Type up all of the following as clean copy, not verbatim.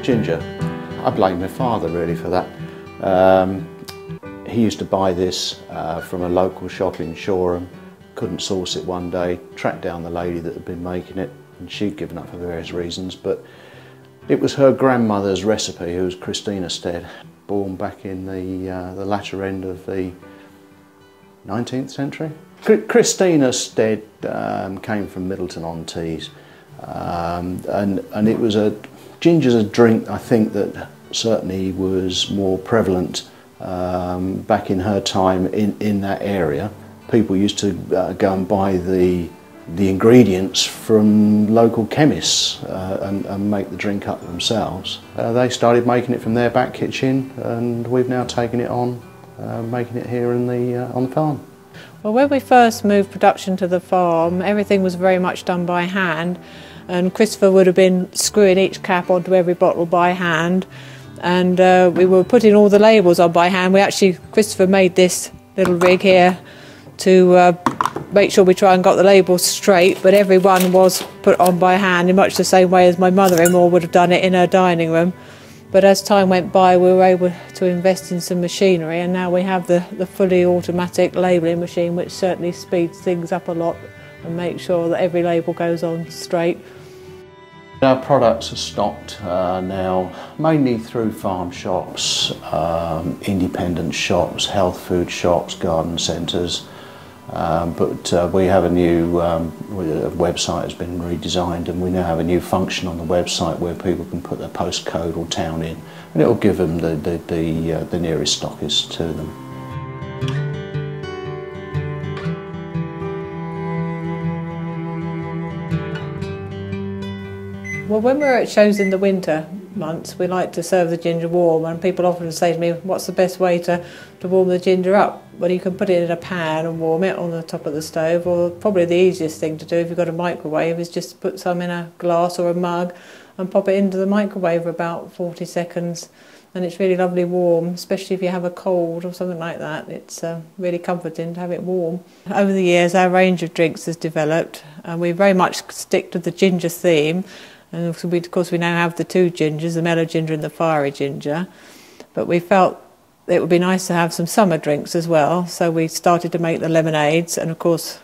ginger. I blame my father really for that. He used to buy this from a local shop in Shoreham, couldn't source it one day, tracked down the lady that had been making it, and she'd given up for various reasons, but it was her grandmother's recipe, who was Christina Stead, born back in the latter end of the 19th century. Christina Stead came from Middleton-on-Tees, and it was ginger's a drink, I think, that certainly was more prevalent back in her time in that area. People used to go and buy the ingredients from local chemists and make the drink up themselves. They started making it from their back kitchen, and we've now taken it on, making it here on the farm. Well, when we first moved production to the farm, everything was very much done by hand, and Christopher would have been screwing each cap onto every bottle by hand, and we were putting all the labels on by hand. Christopher made this little rig here to make sure we try and got the labels straight, but every one was put on by hand in much the same way as my mother-in-law would have done it in her dining room. But as time went by, we were able to invest in some machinery, and now we have the fully automatic labelling machine, which certainly speeds things up a lot and makes sure that every label goes on straight. Our products are stocked now mainly through farm shops, independent shops, health food shops, garden centres, but we have a new website has been redesigned, and we now have a new function on the website where people can put their postcode or town in, and it will give them the nearest stockist to them. Well, when we're at shows in the winter months, we like to serve the ginger warm, and people often say to me, what's the best way to warm the ginger up? Well, you can put it in a pan and warm it on the top of the stove, or probably the easiest thing to do if you've got a microwave is just put some in a glass or a mug and pop it into the microwave for about 40 seconds. And it's really lovely warm, especially if you have a cold or something like that. It's really comforting to have it warm. Over the years, our range of drinks has developed, and we very much stick to the ginger theme. And of course we now have the two gingers, the mellow ginger and the fiery ginger. But we felt it would be nice to have some summer drinks as well, so we started to make the lemonades, and of course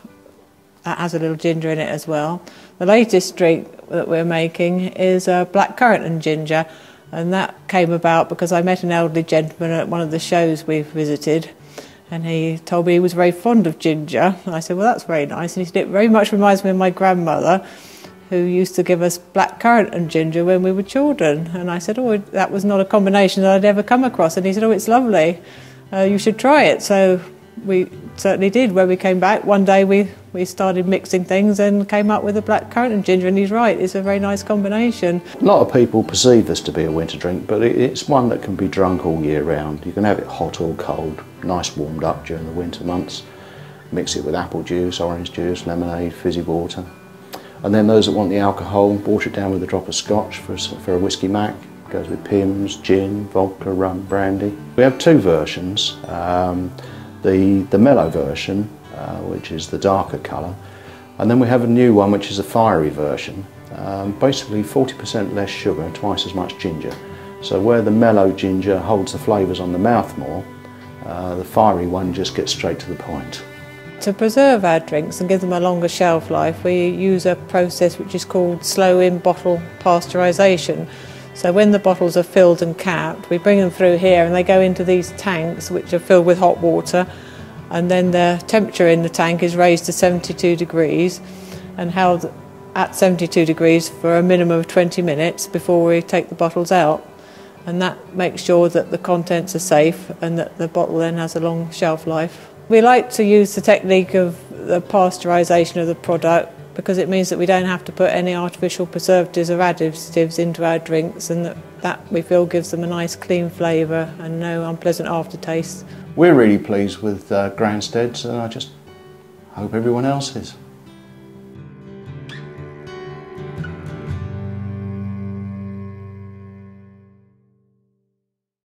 that has a little ginger in it as well. The latest drink that we're making is black currant and ginger, and that came about because I met an elderly gentleman at one of the shows we've visited, and he told me he was very fond of ginger. And I said, well, that's very nice. And he said, it very much reminds me of my grandmother, who used to give us black currant and ginger when we were children. And I said, oh, that was not a combination that I'd ever come across. And he said, oh, it's lovely, you should try it. So we certainly did. When we came back one day, we started mixing things and came up with a black currant and ginger, and he's right, it's a very nice combination. A lot of people perceive this to be a winter drink, but it's one that can be drunk all year round. You can have it hot or cold, nice warmed up during the winter months. Mix it with apple juice, orange juice, lemonade, fizzy water. And then those that want the alcohol, water it down with a drop of scotch for a whiskey mac. Goes with Pimm's, gin, vodka, rum, brandy. We have two versions. The mellow version, which is the darker colour, and then we have a new one which is a fiery version. Basically 40% less sugar, twice as much ginger. So where the mellow ginger holds the flavours on the mouth more, the fiery one just gets straight to the point. To preserve our drinks and give them a longer shelf life, we use a process which is called slow in-bottle pasteurisation. So when the bottles are filled and capped, we bring them through here and they go into these tanks which are filled with hot water, and then the temperature in the tank is raised to 72 degrees and held at 72 degrees for a minimum of 20 minutes before we take the bottles out. And that makes sure that the contents are safe and that the bottle then has a long shelf life. We like to use the technique of the pasteurisation of the product because it means that we don't have to put any artificial preservatives or additives into our drinks, and that we feel gives them a nice clean flavour and no unpleasant aftertaste. We're really pleased with Gran Steads, and I just hope everyone else is.